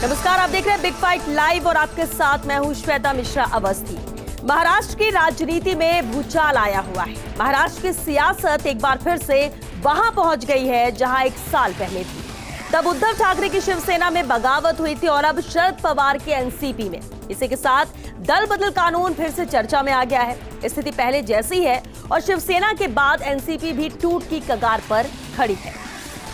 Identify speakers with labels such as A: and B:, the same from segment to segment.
A: नमस्कार, आप देख रहे हैं बिग फाइट लाइव और आपके साथ मैं हूं श्वेता मिश्रा अवस्थी। महाराष्ट्र की राजनीति में भूचाल आया हुआ है। महाराष्ट्र की सियासत एक बार फिर से वहां पहुंच गई है जहां 1 साल पहले थी। तब उद्धव ठाकरे की शिवसेना में बगावत हुई थी और अब शरद पवार के एनसीपी में। इसी के साथ दल बदल कानून फिर से चर्चा में आ गया है। स्थिति पहले जैसी है और शिवसेना के बाद एनसीपी भी टूट की कगार पर खड़ी है।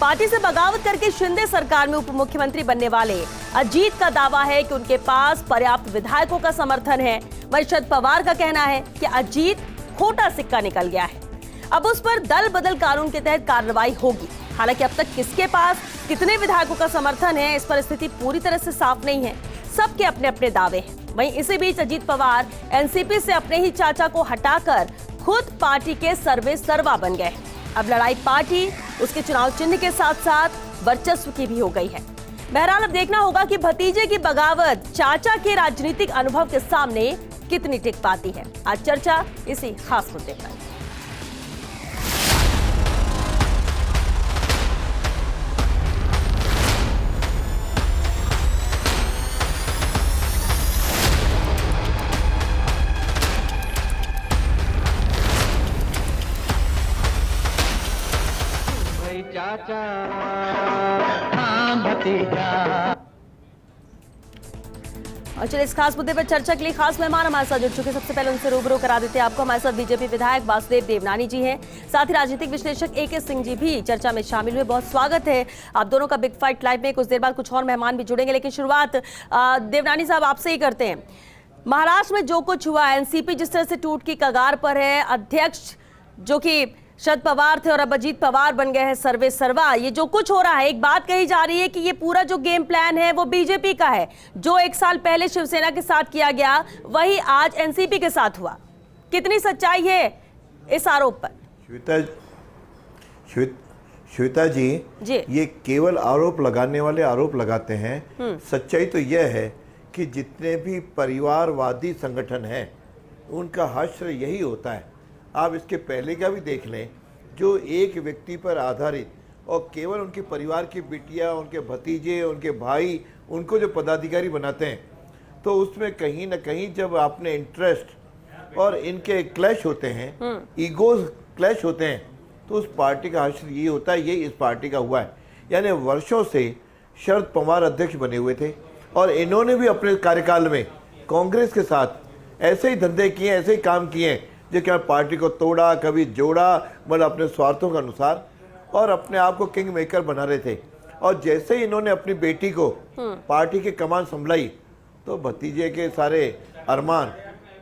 A: पार्टी से बगावत करके शिंदे सरकार में उप मुख्यमंत्री बनने वाले अजीत का दावा है कि उनके पास पर्याप्त विधायकों का समर्थन है। वहीं शरद पवार का कहना है कि अजीत खोटा सिक्का निकल गया है। अब उस पर दल बदल कानून के तहत कार्रवाई होगी। हालांकि अब तक किसके पास कितने विधायकों का समर्थन है, इस पर स्थिति पूरी तरह से साफ नहीं है। सबके अपने अपने दावे हैं। वहीं इसी बीच अजीत पवार एनसीपी से अपने ही चाचा को हटाकर खुद पार्टी के सर्वे सर्वा बन गए। अब लड़ाई पार्टी, उसके चुनाव चिन्ह के साथ साथ वर्चस्व की भी हो गई है। बहरहाल अब देखना होगा कि भतीजे की बगावत चाचा के राजनीतिक अनुभव के सामने कितनी टिक पाती है। आज चर्चा इसी खास मुद्दे पर।
B: चाचा हाँ भतीजा।
A: और चलिए इस खास मुद्दे पर चर्चा के लिए खास मेहमान हमारे साथ जुड़ चुके। सबसे पहले उनसे रूबरू करा देते हैं आपको। हमारे साथ बीजेपी विधायक वासुदेव देवनानी जी हैं, साथ ही राजनीतिक विश्लेषक AK सिंह जी भी चर्चा में शामिल हुए। बहुत स्वागत है आप दोनों का बिग फाइट लाइव में। कुछ देर बाद कुछ और मेहमान भी जुड़ेंगे, लेकिन शुरुआत देवनानी साहब आपसे ही करते हैं। महाराष्ट्र में जो कुछ हुआ, एनसीपी जिस तरह से टूट की कगार पर है, अध्यक्ष जो कि शरद पवार थे और अब अजीत पवार बन गए हैं सर्वे सर्वा, ये जो कुछ हो रहा है, एक बात कही जा रही है कि ये पूरा जो गेम प्लान है वो बीजेपी का है। जो 1 साल पहले शिवसेना के साथ किया गया वही आज एनसीपी के साथ हुआ। कितनी सच्चाई है इस आरोप पर?
C: श्वेता जी, ये केवल आरोप लगाने वाले आरोप लगाते हैं। सच्चाई तो यह है कि जितने भी परिवारवादी संगठन हैं उनका हश्र यही होता है। आप इसके पहले का भी देख लें, जो एक व्यक्ति पर आधारित और केवल उनके परिवार की बिटिया, उनके भतीजे, उनके भाई, उनको जो पदाधिकारी बनाते हैं, तो उसमें कहीं ना कहीं जब आपने इंटरेस्ट और इनके क्लैश होते हैं, ईगोज क्लैश होते हैं, तो उस पार्टी का हश्र ये होता है। ये इस पार्टी का हुआ है। यानी वर्षों से शरद पवार अध्यक्ष बने हुए थे और इन्होंने भी अपने कार्यकाल में कांग्रेस के साथ ऐसे ही धंधे किए, ऐसे ही काम किए जो क्या पार्टी को तोड़ा, कभी जोड़ा, मतलब अपने स्वार्थों के अनुसार, और अपने आप को किंग मेकर बना रहे थे। और जैसे ही इन्होंने अपनी बेटी को पार्टी की कमान संभलाई तो भतीजे के सारे अरमान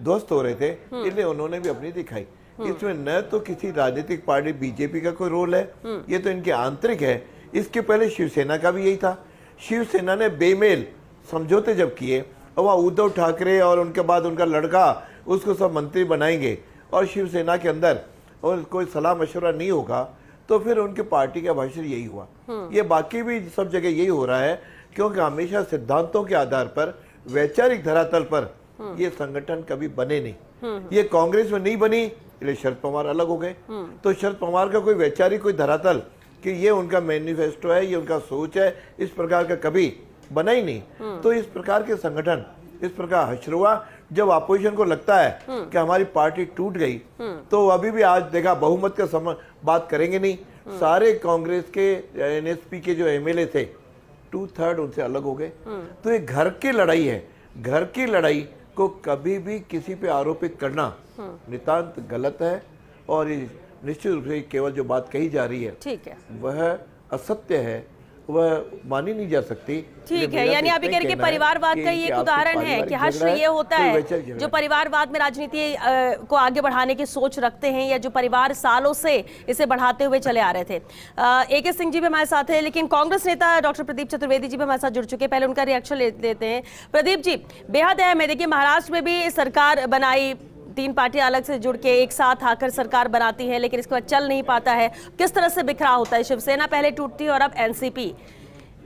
C: ध्वस्त हो रहे थे, इसलिए उन्होंने भी अपनी दिखाई। इसमें न तो किसी राजनीतिक पार्टी बीजेपी का कोई रोल है, ये तो इनके आंतरिक है। इसके पहले शिवसेना का भी यही था। शिवसेना ने बेमेल समझौते जब किए और वहाँ उद्धव ठाकरे और उनके बाद उनका लड़का उसको सब मंत्री बनाएंगे और शिवसेना के अंदर और कोई सलाह मशवरा नहीं होगा, तो फिर उनके पार्टी का भाषण यही हुआ। ये बाकी भी सब जगह यही हो रहा है, क्योंकि हमेशा सिद्धांतों के आधार पर, वैचारिक धरातल पर ये संगठन कभी बने नहीं। ये कांग्रेस में नहीं बनी, इसलिए शरद पवार अलग हो गए। तो शरद पवार का कोई वैचारिक कोई धरातल कि ये उनका मैनिफेस्टो है, ये उनका सोच है, इस प्रकार का कभी बना ही नहीं। तो इस प्रकार के संगठन, इस प्रकार हश्र हुआ। जब अपोजिशन को लगता है कि हमारी पार्टी टूट गई, तो अभी भी आज देखा बहुमत का बात करेंगे नहीं। सारे कांग्रेस के एनएसपी के जो एमएलए थे 2/3 उनसे अलग हो गए। तो ये घर की लड़ाई है। घर की लड़ाई को कभी भी किसी पे आरोपित करना नितांत गलत है और निश्चित रूप से केवल जो बात कही जा रही है, ठीक है, वह असत्य है, वह मानी नहीं जा सकती।
A: ठीक है, यानी आप ये कह रहे कि परिवारवाद का ये एक उदाहरण है कि हश्र ये होता है जो परिवारवाद में राजनीति को आगे बढ़ाने की सोच रखते हैं, या जो परिवार सालों से इसे बढ़ाते हुए चले आ रहे थे। AK सिंह जी भी हमारे साथ है, लेकिन कांग्रेस नेता डॉक्टर प्रदीप चतुर्वेदी जी भी हमारे साथ जुड़ चुके हैं। पहले उनका रिएक्शन लेते हैं। प्रदीप जी, बेहद अहम है। देखिए, महाराष्ट्र में भी सरकार बनाई, 3 पार्टियां अलग से जुड़ के एक साथ आकर सरकार बनाती है, लेकिन इसके बाद चल नहीं पाता है। किस तरह से बिखराव होता है? शिवसेना पहले टूटती है और अब एनसीपी।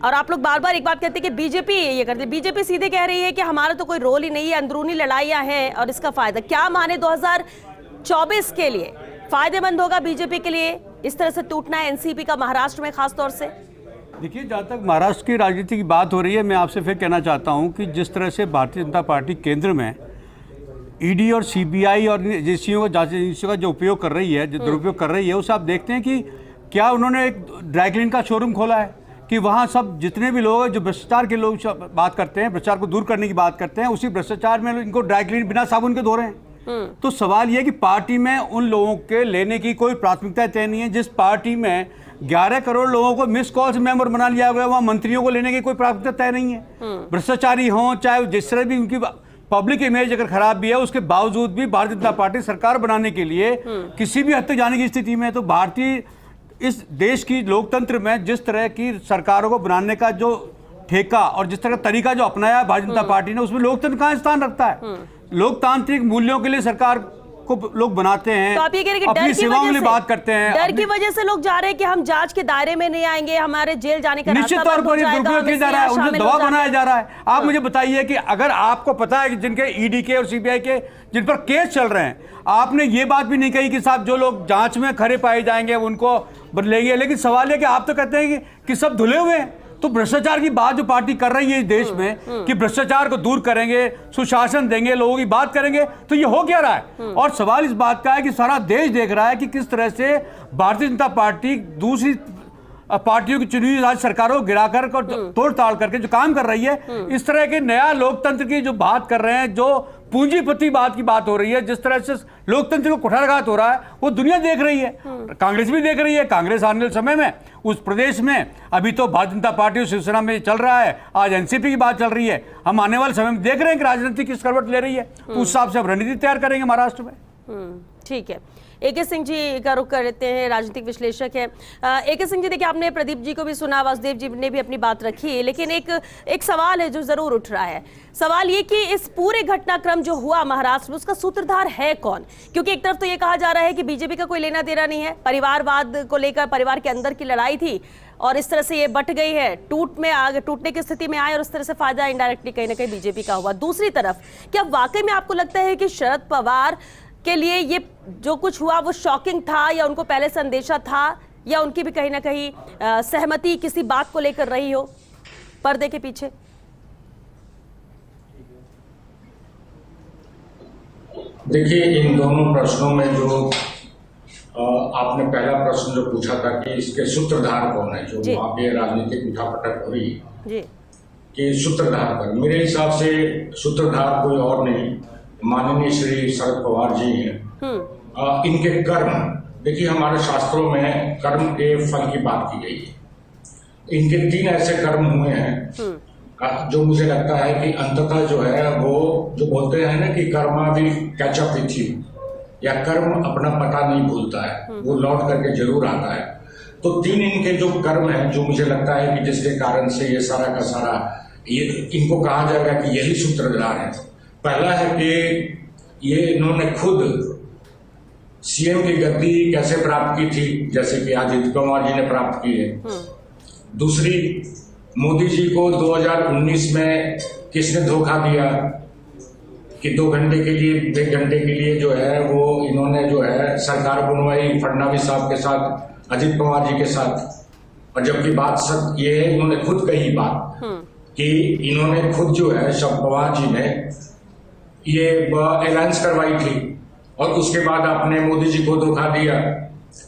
A: और आप लोग बार बार एक बात कहते हैं कि बीजेपी ये करती है। बीजेपी सीधे कह रही है कि हमारा तो कोई रोल ही नहीं है, अंदरूनी लड़ाइयां हैं और इसका फायदा क्या माने 2024 के लिए फायदेमंद होगा बीजेपी के लिए इस तरह से टूटना है एनसीपी का महाराष्ट्र में खास तौर से?
D: देखिए, जहाँ तक महाराष्ट्र की राजनीति की बात हो रही है, मैं आपसे फिर कहना चाहता हूँ कि जिस तरह से भारतीय जनता पार्टी केंद्र में ईडी और सीबीआई और एजेंसियों जांच एजेंसियों का जो उपयोग कर रही है, जो दुरुपयोग कर रही है, उसे आप देखते हैं कि क्या उन्होंने एक ड्राई क्लीन का शोरूम खोला है कि वहाँ सब जितने भी लोग हैं जो भ्रष्टाचार के लोग बात करते हैं, भ्रष्टाचार को दूर करने की बात करते हैं, उसी भ्रष्टाचार में इनको ड्राई क्लीन बिना साबुन के धो रहे हैं। तो सवाल यह है कि पार्टी में उन लोगों के लेने की कोई प्राथमिकता तय नहीं है। जिस पार्टी में 11 करोड़ लोगों को मिस कॉल से मेंबर बना लिया गया, वहाँ मंत्रियों को लेने की कोई प्राथमिकता तय नहीं है। भ्रष्टाचारी हों, चाहे जिस तरह भी उनकी पब्लिक इमेज अगर खराब भी है, उसके बावजूद भी भारतीय जनता पार्टी सरकार बनाने के लिए किसी भी हद तक जाने की स्थिति में है। तो भारतीय इस देश की लोकतंत्र में जिस तरह की सरकारों को बनाने का जो ठेका और जिस तरह का तरीका जो अपनाया है भारतीय जनता पार्टी ने, उसमें लोकतंत्र कहाँ स्थान रखता है? लोकतांत्रिक मूल्यों के लिए सरकार को लोग बनाते हैं,
A: तो आप ये कह रहे हैं कि
D: अपनी सेवाओं के लिए बात करते हैं।
A: डर की वजह से लोग जा रहे हैं कि हम जांच के दायरे में नहीं आएंगे, हमारे जेल जाने का
D: निश्चित तौर पर दुरुपयोग किया जा रहा है, उनसे दबाव बनाया जा रहा है। आप मुझे बताइए कि अगर आपको पता है कि जिनके ईडी के और सीबीआई के जिन पर केस चल रहे हैं, आपने ये बात भी नहीं कही कि साहब जो लोग जांच में खरे पाए जाएंगे उनको बदलेंगे, लेकिन सवाल है कि आप तो कहते हैं कि सब धुले हुए हैं। तो भ्रष्टाचार की बात जो पार्टी कर रही है इस देश में कि भ्रष्टाचार को दूर करेंगे, सुशासन देंगे, लोगों की बात करेंगे, तो ये हो क्या रहा है? और सवाल इस बात का है कि सारा देश देख रहा है कि किस तरह से भारतीय जनता पार्टी दूसरी पार्टियों की चुनी हुई राज्य सरकारों को गिराकर तोड़ ताड़ करके जो काम कर रही है, इस तरह के नया लोकतंत्र की जो बात कर रहे हैं, जो पूंजीपति बात की बात हो रही है, जिस तरह से लोकतंत्र को कुठाराघात हो रहा है, वो दुनिया देख रही है, कांग्रेस भी देख रही है। कांग्रेस आने वाले समय में उस प्रदेश में अभी तो भारतीय जनता पार्टी और शिवसेना में चल रहा है, आज एनसीपी की बात चल रही है। हम आने वाले समय में देख रहे हैं कि राजनीति किस करवट ले रही है, उस हिसाब से हम रणनीति तैयार करेंगे महाराष्ट्र में।
A: ठीक है, AK सिंह जी का रुख करते हैं, राजनीतिक विश्लेषक हैं। AK सिंह जी, देखिए आपने प्रदीप जी को भी सुना, वासुदेव जी ने भी अपनी बात रखी, लेकिन एक सवाल है जो जरूर उठ रहा है। सवाल ये कि इस पूरे घटनाक्रम जो हुआ महाराष्ट्र में, उसका सूत्रधार है कौन? क्योंकि एक तरफ तो ये कहा जा रहा है कि बीजेपी का कोई लेना देना नहीं है, परिवारवाद को लेकर परिवार के अंदर की लड़ाई थी और इस तरह से ये बट गई है, टूटने की स्थिति में आए और इस तरह से फायदा इनडायरेक्टली कहीं ना कहीं बीजेपी का हुआ। दूसरी तरफ, क्या वाकई में आपको लगता है कि शरद पवार के लिए ये जो कुछ हुआ वो शॉकिंग था, या उनको पहले से अंदेशा था, या उनकी भी कहीं ना कहीं सहमति किसी बात को लेकर रही हो पर्दे के पीछे?
E: देखिए, इन दोनों प्रश्नों में जो आपने पहला प्रश्न जो पूछा था कि इसके सूत्रधार कौन है, जो वहां पे राजनीतिक उठापटक हो रही है कि सूत्रधार पर, मेरे हिसाब से सूत्रधार कोई और नहीं, माननीय श्री शरद पवार जी हैं। इनके कर्म, देखिए हमारे शास्त्रों में कर्म के फल की बात की गई है। इनके 3 ऐसे कर्म हुए हैं जो मुझे लगता है कि अंततः जो है वो जो बोलते हैं ना कि Karma will catch up with you, या कर्म अपना पता नहीं भूलता है, वो लौट करके जरूर आता है। तो 3 इनके जो कर्म हैं जो मुझे लगता है कि जिसके कारण से ये सारा का सारा ये इनको कहा जाएगा कि यही सूत्रधार है। पहला है कि ये इन्होंने खुद सीएम की गद्दी कैसे प्राप्त की थी, जैसे कि आदित्य कुमार जी ने प्राप्त की है। दूसरी, मोदी जी को 2019 में किसने धोखा दिया कि 2 घंटे के लिए 1 घंटे के लिए जो है वो इन्होंने जो है सरकार बनवाई फडणवीस साहब के साथ, अजित पवार जी के साथ। और जबकि बात सब ये है, इन्होंने खुद कही बात कि इन्होंने खुद जो है शरद पवार जी ने ये अलायंस करवाई थी और उसके बाद आपने मोदी जी को धोखा दिया,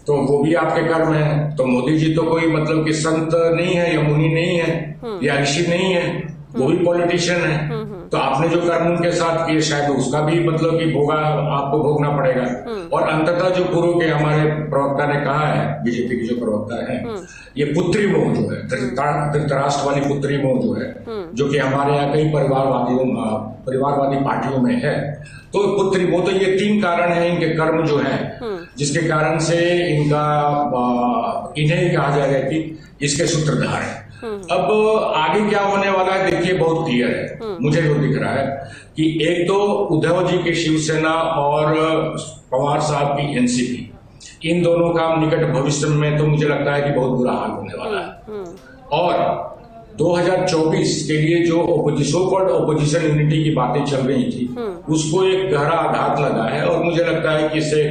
E: तो वो भी आपके कर्म है। तो मोदी जी तो कोई मतलब कि संत नहीं है या मुनि नहीं है या ऋषि नहीं है, वो भी पॉलिटिशियन है। तो आपने जो कर्म उनके साथ किए शायद उसका भी मतलब कि भोगा आपको भोगना पड़ेगा। और अंततः जो पूर्व के हमारे प्रवक्ता ने कहा है, बीजेपी की जो प्रवक्ता है, ये पुत्री मोह जो है, धृतराष्ट्र वाली पुत्री मोह जो है, जो कि हमारे यहाँ कई परिवारवादी पार्टियों में है, तो पुत्री मोह, तो ये 3 कारण है इनके कर्म जो है, जिसके कारण से इन्हें कहा जाएगा कि इसके सूत्रधार है। अब आगे क्या होने वाला है देखिए, बहुत क्लियर है, मुझे जो दिख रहा है कि एक तो उद्धव जी की शिवसेना और पवार साहब की एनसीपी, इन दोनों का निकट भविष्य में तो मुझे लगता है कि बहुत बुरा हाल होने वाला है। और 2024 के लिए जो ओपोजिशन यूनिटी की बातें चल रही थी, उसको एक गहरा आघात लगा है और मुझे लगता है कि इससे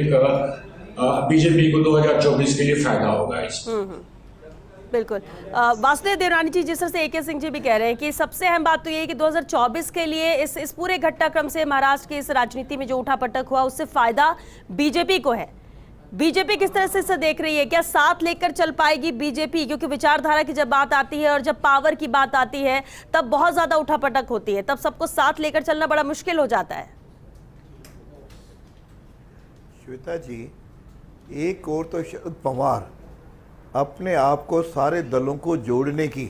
E: बीजेपी को 2024 के लिए फायदा होगा इसमें।
A: बिल्कुल। वासुदेव देवनानी जी, जिस तरह से AK सिंह जी भी कह रहे हैं कि सबसे अहम बात तो ये है कि 2024 के लिए इस पूरे घटनाक्रम से महाराष्ट्र की इस राजनीति में जो उठापटक हुआ उससे फायदा बीजेपी को है। बीजेपी किस तरह से इसे देख रही है? क्या साथ लेकर चल पाएगी बीजेपी? क्योंकि विचारधारा की जब बात आती है और जब पावर की बात आती है तब बहुत ज्यादा उठापटक होती है, तब सबको साथ लेकर चलना बड़ा मुश्किल हो जाता है।
C: श्वेता जी, एक और तो शरद पवार अपने आप को सारे दलों को जोड़ने की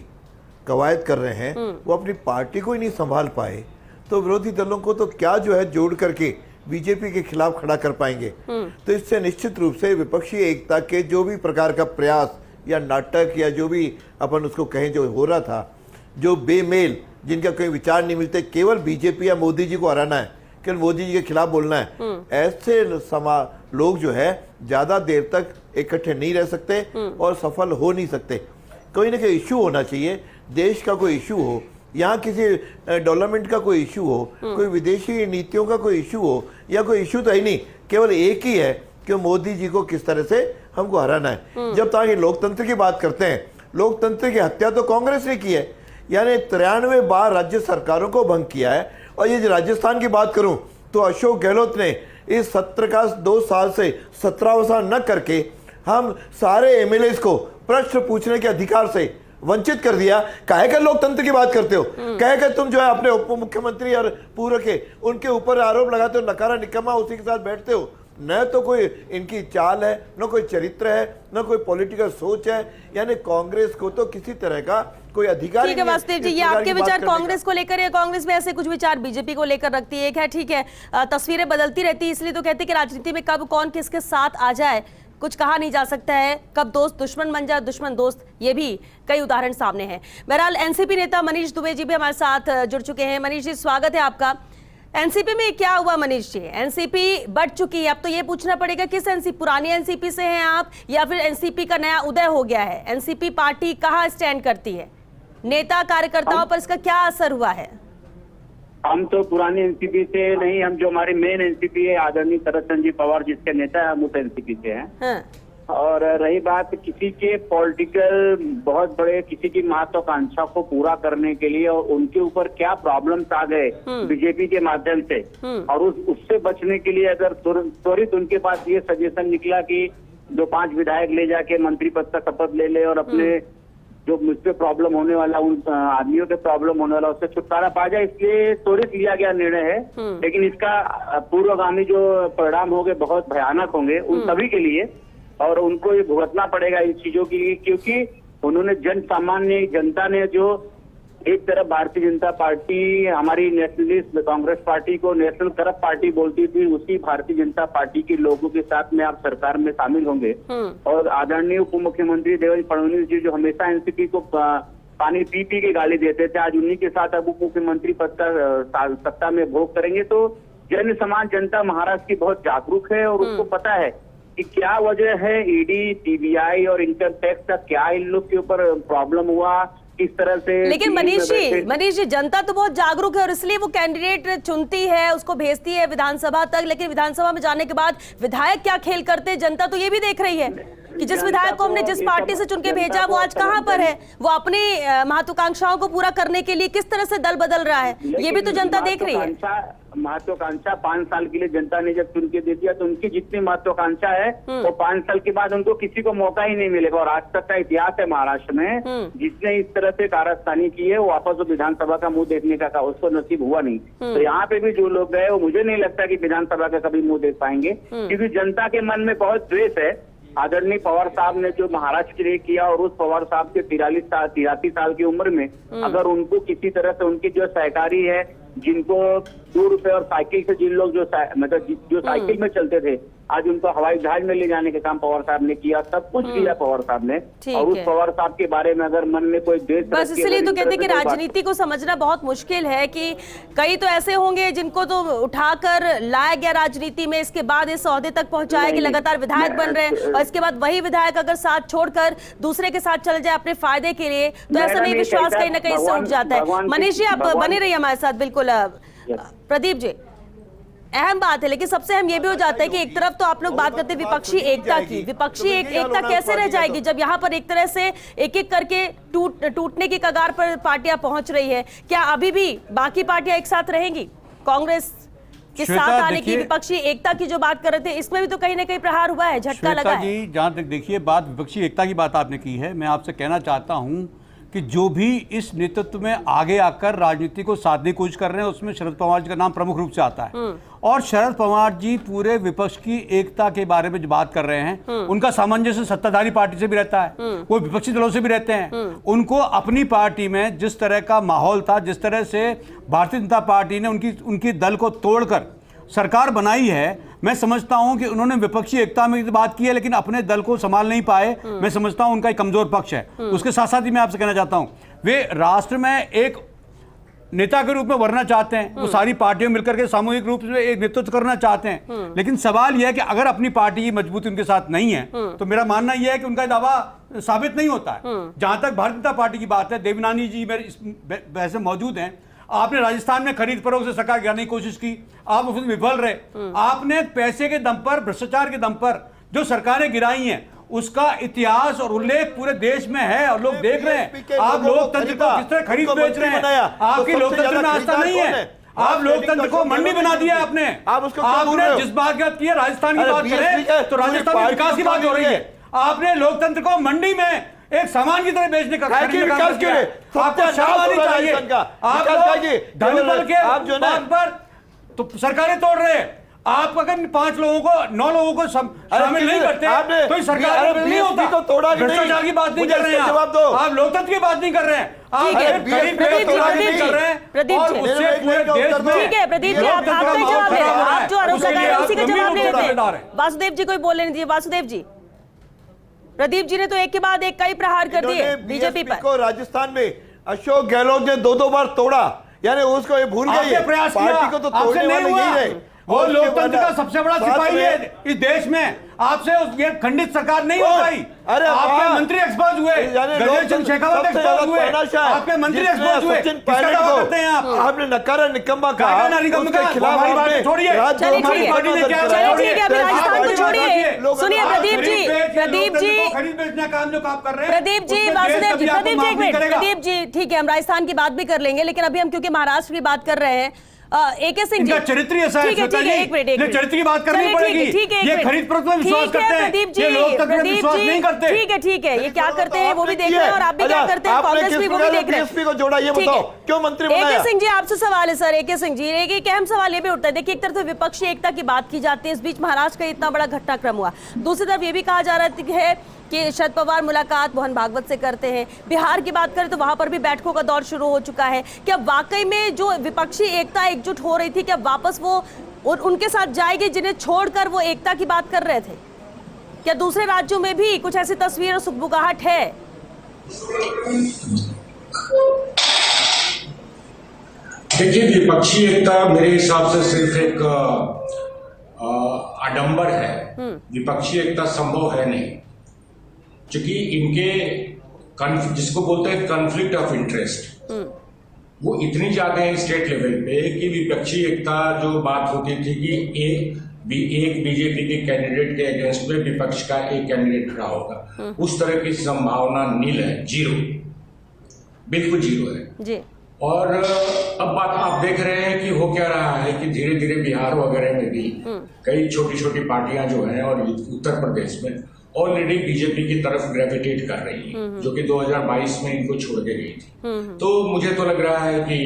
C: कवायद कर रहे हैं, वो अपनी पार्टी को ही नहीं संभाल पाए तो विरोधी दलों को तो क्या जो है जोड़ करके बीजेपी के खिलाफ खड़ा कर पाएंगे। तो इससे निश्चित रूप से विपक्षी एकता के जो भी प्रकार का प्रयास या नाटक या जो भी अपन उसको कहें जो हो रहा था, जो बेमेल, जिनका कोई विचार नहीं मिलते, केवल बीजेपी या मोदी जी को हराना है, केवल मोदी जी के खिलाफ बोलना है, ऐसे लोग जो है ज्यादा देर तक इकट्ठे नहीं रह सकते और सफल हो नहीं सकते। कोई ना कोई इशू होना चाहिए, देश का कोई इशू हो, यहाँ किसी डेवलपमेंट का कोई इशू हो, कोई विदेशी नीतियों का कोई इशू हो, या कोई इशू तो है नहीं, केवल एक ही है कि मोदी जी को किस तरह से हमको हराना है। जब तक ये लोकतंत्र की बात करते हैं, लोकतंत्र की हत्या तो कांग्रेस ने की है, यानी 93 बार राज्य सरकारों को भंग किया है। और ये राजस्थान की बात करूं तो अशोक गहलोत ने इस सत्र का 2 साल से 17वां साल न करके हम सारे MLAs को प्रश्न पूछने के अधिकार से वंचित कर दिया। काहे का लोकतंत्र की बात करते हो? कहे कि तुम जो है अपने उप मुख्यमंत्री और पूर्व के उनके ऊपर आरोप लगाते हो, नकारा निकम्मा उसी के साथ बैठते हो। न तो कोई इनकी चाल है, न कोई चरित्र है, न कोई पॉलिटिकल सोच है, यानी कांग्रेस को तो किसी तरह का कोई अधिकार
A: ठीक है वासुदेव जी, ये आपके विचार कांग्रेस को लेकर है, कांग्रेस में ऐसे कुछ विचार बीजेपी को लेकर रखती है। क्या ठीक है, तस्वीरें बदलती रहती है, इसलिए तो कहते हैं कि राजनीति में कब कौन किसके साथ आ जाए कुछ कहा नहीं जा सकता है, कब दोस्त दुश्मन बन जाए, दुश्मन दोस्त, ये भी कई उदाहरण सामने हैं। बहरहाल एनसीपी नेता मनीष दुबे जी भी हमारे साथ जुड़ चुके हैं। मनीष जी, स्वागत है आपका। एनसीपी में क्या हुआ मनीष जी? एनसीपी बढ़ चुकी है, अब तो ये पूछना पड़ेगा किस एनसीपी, पुरानी एनसीपी से हैं आप या फिर एनसीपी का नया उदय हो गया है? एनसीपी पार्टी कहाँ स्टैंड करती है? नेता कार्यकर्ताओं पर इसका क्या असर हुआ है?
F: हम तो पुरानी एनसीपी से नहीं, हम जो हमारी मेन एनसीपी है आदरणीय शरद चंद्र पवार जिसके नेता है, हम उस एनसीपी से हैं।
A: हाँ।
F: और रही बात किसी के पॉलिटिकल बहुत बड़े किसी की महत्वाकांक्षा को पूरा करने के लिए और उनके ऊपर क्या प्रॉब्लम्स आ गए बीजेपी के माध्यम से, और उससे बचने के लिए अगर त्वरित उनके पास ये सजेशन निकला कि जो 5 विधायक ले जाके मंत्री पद का शपथ ले ले और अपने जो मुझ पे प्रॉब्लम होने वाला, उन आदमियों पे प्रॉब्लम होने वाला, उससे छुटकारा पा जाए, इसलिए त्वरित लिया गया निर्णय है। लेकिन इसका पूर्वगामी जो परिणाम होंगे बहुत भयानक होंगे उन सभी के लिए, और उनको ये भुगतना पड़ेगा इन चीजों के लिए, क्योंकि उन्होंने जन सामान्य जनता ने जो एक तरफ भारतीय जनता पार्टी हमारी नेशनलिस्ट कांग्रेस पार्टी को नेशनल करप्ट पार्टी बोलती थी, उसी भारतीय जनता पार्टी के लोगों के साथ में आप सरकार में शामिल होंगे। और आदरणीय उप मुख्यमंत्री देवेंद्र फडणवीस जी जो हमेशा एनसीपी को पानी पी के गाली देते थे, आज उन्हीं के साथ अब उप मुख्यमंत्री पद का सत्ता में भोग करेंगे। तो जन समान जनता महाराष्ट्र की बहुत जागरूक है और उसको पता है कि क्या वजह है, ईडी, सीबीआई और इनकम टैक्स का क्या इन लोग के ऊपर प्रॉब्लम हुआ, किस तरह से।
A: लेकिन मनीष जी जनता तो बहुत जागरूक है और इसलिए वो कैंडिडेट चुनती है, उसको भेजती है विधानसभा तक, लेकिन विधानसभा में जाने के बाद विधायक क्या खेल करते हैं जनता तो ये भी देख रही है कि जिस विधायक को हमने जिस पार्टी से चुन के भेजा वो आज कहां पर है, वो अपनी महत्वाकांक्षाओं को पूरा करने के लिए किस तरह से दल बदल रहा है, ये भी तो जनता देख रही है।
F: महत्वाकांक्षा 5 साल के लिए जनता ने जब चुन के दे दिया तो उनकी जितनी महत्वाकांक्षा है वो 5 साल के बाद उनको किसी को मौका ही नहीं मिलेगा। और आज तक का इतिहास है महाराष्ट्र में, जिसने इस तरह से कारस्तानी की है वो वापस विधानसभा का मुंह देखने का उसको नसीब हुआ नहीं। तो यहाँ पे भी जो लोग गए वो मुझे नहीं लगता कि विधानसभा का कभी मुंह देख पाएंगे, क्योंकि जनता के मन में बहुत द्वेष है। आदरणीय पवार साहब ने जो महाराष्ट्र के लिए किया और उस पवार साहब के 83 साल की उम्र में अगर उनको किसी तरह से उनकी जो सहकारी है, जिनको 2 रुपए और साइकिल से जिन लोग जो साइकिल में चलते थे, आज उनको हवाई जहाज में ले जाने का काम पवार साहब ने किया, सब कुछ किया पवार साहब ने। और उस पवार साहब के बारे में अगर मन में कोई देश,
A: बस इसलिए तो कहते हैं कि राजनीति को समझना बहुत मुश्किल है कि कई तो ऐसे होंगे जिनको तो उठाकर लाया गया राजनीति में, इसके बाद इस ओहदे तक पहुंचाया कि लगातार विधायक बन रहे हैं, और इसके बाद वही विधायक अगर साथ छोड़कर दूसरे के साथ चल जाए अपने फायदे के लिए, तो ऐसा नहीं विश्वास कहीं ना कहीं से उठ जाता है। मनीष जी आप बने रहिए हमारे साथ। बिल्कुल प्रदीप जी, अहम बात है, लेकिन सबसे अहम ये भी हो जाता है कि एक तरफ तो आप लोग बात करते हैं विपक्षी एकता की, विपक्षी एकता कैसे रह जाएगी जब यहाँ पर एक तरह से एक एक करके टूटने की कगार पर पार्टियां पहुंच रही है। क्या अभी भी बाकी पार्टियां एक साथ रहेंगी? कांग्रेस के साथ आने की, विपक्षी एकता की जो बात कर रहे थे, इसमें भी तो कहीं ना कहीं प्रहार हुआ है, झटका लगा है।
D: जी जहां तक देखिए बात विपक्षी एकता की बात आपने की है, मैं आपसे कहना चाहता हूं कि जो भी इस नेतृत्व में आगे आकर राजनीति को साधने की कोशिश कर रहे हैं उसमें शरद पवार जी का नाम प्रमुख रूप से आता है। और शरद पवार जी पूरे विपक्ष की एकता के बारे में जो बात कर रहे हैं, उनका सामंजस्य सत्ताधारी पार्टी से भी रहता है, वो विपक्षी दलों से भी रहते हैं। उनको अपनी पार्टी में जिस तरह का माहौल था, जिस तरह से भारतीय जनता पार्टी ने उनकी दल को तोड़कर सरकार बनाई है, मैं समझता हूं कि उन्होंने विपक्षी एकता में बात की है लेकिन अपने दल को संभाल नहीं पाए। मैं समझता हूं उनका एक कमजोर पक्ष है। उसके साथ साथ ही मैं आपसे कहना चाहता हूं, वे राष्ट्र में एक नेता के रूप में उभरना चाहते हैं, वो सारी पार्टियों मिलकर के सामूहिक रूप से एक नेतृत्व करना चाहते हैं। लेकिन सवाल यह है कि अगर अपनी पार्टी की मजबूती उनके साथ नहीं है तो मेरा मानना यह है कि उनका दावा साबित नहीं होता है। जहां तक भारतीय जनता पार्टी की बात है, देवनानी जी मेरे वैसे मौजूद हैं, आपने राजस्थान में खरीद फरोख्त से सरकार गिराने की कोशिश की, आप उसमें विफल रहे। आपने पैसे के दम पर, भ्रष्टाचार के दम पर जो सरकारें गिराई हैं उसका इतिहास और उल्लेख पूरे देश में है और लोग देख रहे हैं। आप लोकतंत्र को किस तरह खरीद बेच रहे हैं, आपकी लोकतंत्र में आस्था नहीं है। आप लोकतंत्र को मंडी बना दिया आपने। आपने जिस बात की है, राजस्थान की बात करें तो राजस्थान में विकास की बात हो रही है। आपने लोकतंत्र को मंडी में एक सामान की तरह बेचने का विकास किया। आपको शर्म आनी चाहिए। आप धन बल के बात पर तो सरकारें तोड़ रहे हैं। आप अगर 5 लोगों को 9 लोगों को शामिल नहीं करते तो सरकार नहीं होता। भ्रष्टाचार की बात नहीं कर रहे हैं आप लोकतंत्र की बात नहीं कर रहे हैं।
A: प्रदीप जी आप जो आरोप लगा रहे हैं उसी का जवाब नहीं देते। वासुदेव जी कोई बोलने नहीं दिए। वासुदेव जी, प्रदीप जी ने तो एक के बाद एक कई प्रहार कर दिए बीजेपी पर।
C: राजस्थान में अशोक गहलोत ने 2 बार तोड़ा, यानी उसको ये भूल गए।
D: प्रयास
C: पार्टी को तो तोड़ने वाले यही रहे।
D: वो लोकतंत्र का सबसे बड़ा सिपाही है इस देश में। आपसे ये खंडित सरकार नहीं हो पाई। अरे आपके मंत्री एक्सपोज हुए, गजेंद्र सिंह शेखावत एक्सपोज हुए, आपके मंत्री एक्सपोज हुए। किसका दावा करते हैं आप?
C: आपने नकारा निकम्मा कहा, उसके खिलाफ आपने
A: छोड़िए। राजस्थान को छोड़िए, सुनिए प्रदीप जी,
D: खरीद बेचने का काम जो आप कर रहे हैं।
A: प्रदीप जी, वासुदेव जी, प्रदीप जी एक मिनट। प्रदीप जी ठीक है, हम राजस्थान की बात भी कर लेंगे, लेकिन अभी हम क्योंकि महाराष्ट्र की बात कर रहे हैं, AK सिंह जी
D: चरित्र ऐसा है, एक मिनट चरित्र की बात करनी पड़ेगी। ये खरीद फरोख्त में विश्वास करते हैं, ये लोकतंत्र में विश्वास नहीं करते।
A: ठीक है, ये क्या करते हैं वो भी देख रहे हैं और आप भी क्या करते हैं, कांग्रेस भी वो भी देख रहे हैं।
C: बीएसपी को जोड़ा, ये बताओ क्यों मंत्री बनाया?
A: AK सिंह जी आपसे सवाल है सर। AK सिंह जी, एक अहम सवाल ये भी उठता है, देखिए एक तरफ तो विपक्षी एकता की बात की जाती है, इस बीच महाराष्ट्र का इतना बड़ा घटनाक्रम हुआ, दूसरी तरफ ये भी कहा जा रहा है कि शरद पवार मुलाकात मोहन भागवत से करते हैं। बिहार की बात करें तो वहां पर भी बैठकों का दौर शुरू हो चुका है। क्या वाकई में जो विपक्षी एकता एकजुट हो रही थी, क्या वापस वो उनके साथ जाएगी जिन्हें छोड़कर वो एकता की बात कर रहे थे? क्या दूसरे राज्यों में भी कुछ ऐसी तस्वीर और सुगबुगाहट है?
E: देखिए, विपक्षी एकता मेरे हिसाब से सिर्फ एक आडंबर है। विपक्षी एकता संभव है नहीं, क्योंकि इनके जिसको बोलते हैं कॉन्फ्लिक्ट ऑफ इंटरेस्ट, वो इतनी ज्यादा है स्टेट लेवल पे कि विपक्षी एकता जो बात होती थी कि एक बीजेपी के कैंडिडेट के अगेंस्ट में विपक्ष का एक कैंडिडेट खड़ा होगा, उस तरह की संभावना नील है, जीरो, बिल्कुल जीरो है जी। और अब बात आप देख रहे हैं कि हो क्या रहा है कि धीरे धीरे बिहार वगैरह में भी कई छोटी छोटी पार्टियां जो हैं और उत्तर प्रदेश में ऑलरेडी बीजेपी की तरफ ग्रेविटेट कर रही है, जो कि 2022 में इनको छोड़ के गई थी। तो मुझे तो लग रहा है कि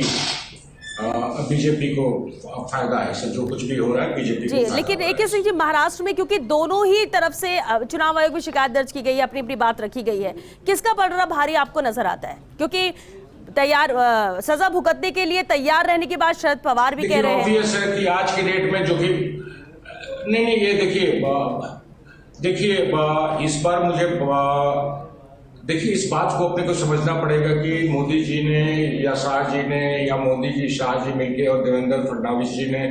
E: बीजेपी को फायदा है, जो कुछ भी हो रहा है बीजेपी को।
A: लेकिन AK सिंह जी, महाराष्ट्र में क्योंकि दोनों ही तरफ से चुनाव आयोग में शिकायत दर्ज की गई है, अपनी अपनी बात रखी गई है, किसका पलड़ा भारी आपको नजर आता है? क्योंकि तैयार सजा भुगतने के लिए तैयार रहने के बाद शरद पवार भी कह रहे हैं
E: ऑब्वियस है कि आज की डेट में जो भी नहीं ये देखिए इस बार मुझे देखिए इस बात को अपने को समझना पड़ेगा कि मोदी जी ने या शाह जी ने या मोदी जी शाह जी मिलके और देवेंद्र फडणवीस जी ने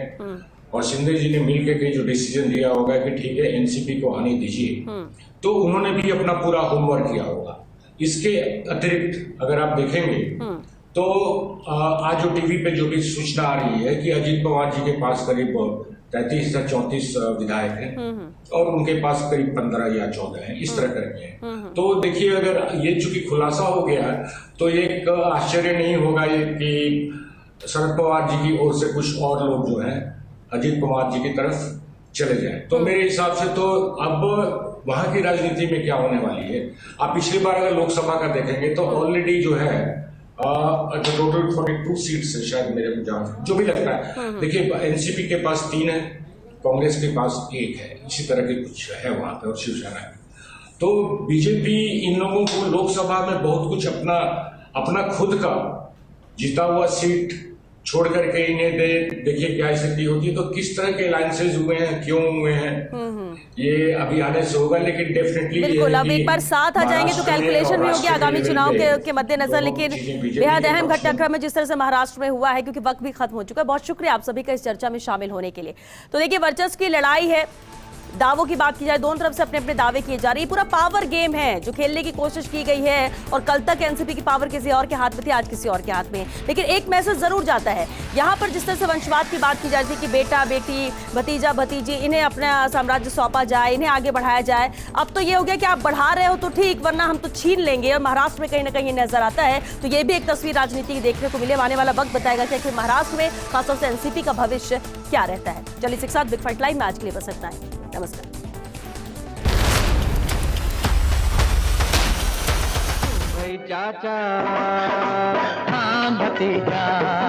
E: और शिंदे जी ने मिलकर के जो डिसीजन दिया होगा कि ठीक है एनसीपी को आने दीजिए, तो उन्होंने भी अपना पूरा होमवर्क किया होगा। इसके अतिरिक्त अगर आप देखेंगे तो आज जो टीवी पे जो भी सूचना आ रही है कि अजीत पवार जी के पास करीब 33 या 34 विधायक हैं और उनके पास करीब 15 या 14 हैं, इस तरह करके हैं। तो देखिए, अगर ये चूंकि खुलासा हो गया है तो एक आश्चर्य नहीं होगा ये कि शरद पवार जी की ओर से कुछ और लोग जो हैं अजीत पवार जी की तरफ चले जाए। तो मेरे हिसाब से तो अब वहां की राजनीति में क्या होने वाली है, आप पिछली बार अगर लोकसभा का देखेंगे तो ऑलरेडी जो है टोटल 42 सीट्स है शायद, मेरे को जहाँ जो भी लगता है। देखिए, एनसीपी के पास 3 है, कांग्रेस के पास 1 है, इसी तरह के कुछ है वहां पे, और शिवसेना है। तो बीजेपी इन लोगों को लोकसभा में बहुत कुछ अपना खुद का जीता हुआ सीट छोड़ करके इन्हें देखिए क्या स्थिति होती है। तो किस तरह के अलायंसेज हुए हैं, क्यों हुए हैं, ये अभी आने से होगा, लेकिन डेफिनेटली
A: बिल्कुल अब एक बार साथ आ जाएंगे तो कैलकुलेशन भी होगी आगामी चुनाव के मद्देनजर। लेकिन बेहद अहम घटनाक्रम है जिस तरह से महाराष्ट्र में हुआ है, क्योंकि वक्त भी खत्म हो चुका है। बहुत शुक्रिया आप सभी का इस चर्चा में शामिल होने के लिए। तो देखिए, वर्चस्व की लड़ाई है, दावों की बात की जाए, दोनों तरफ से अपने अपने दावे किए जा रहे हैं। पूरा पावर गेम है जो खेलने की कोशिश की गई है, और कल तक एनसीपी की पावर किसी और के हाथ में थी, आज किसी और के हाथ में। लेकिन एक मैसेज जरूर जाता है यहाँ पर, जिस तरह से वंशवाद की बात की जा रही थी कि बेटा बेटी भतीजा भतीजी इन्हें अपना साम्राज्य सौंपा जाए, इन्हें आगे बढ़ाया जाए। अब तो ये हो गया कि आप बढ़ा रहे हो तो ठीक, वरना हम तो छीन लेंगे। और महाराष्ट्र में कहीं ना कहीं नजर आता है। तो ये भी एक तस्वीर राजनीति की देखने को मिले। आने वाला वक्त बताएगा कि आखिर महाराष्ट्र में खासतौर से एनसीपी का भविष्य क्या रहता है। चलिए इसी के साथ बिग फाइट लाइव में आज के लिए बस इतना है। नमस्कार।
B: चाचा हाँ भतीजा।